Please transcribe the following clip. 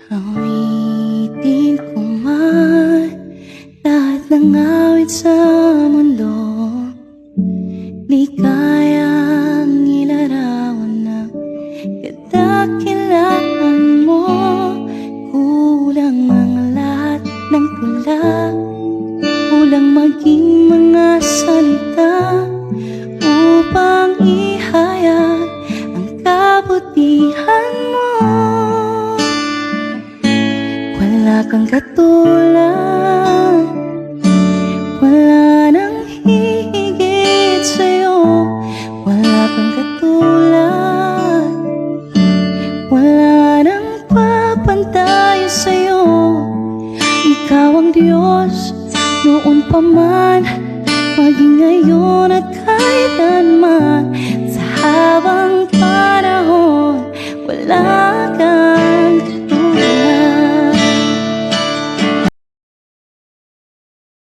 Awitin ko man lahat ng awit sa mundo, di kayang ilarawan ng kadakilaan mo. Kulang ang lahat ng tula, kulang maging mga salita upang ihayag ang kabutihan mo. Wala kang katulad, wala nang hihigit sa'yo. Wala kang katulad, wala nang papantay sa'yo. Ikaw ang Diyos noon pa man, maging ngayon at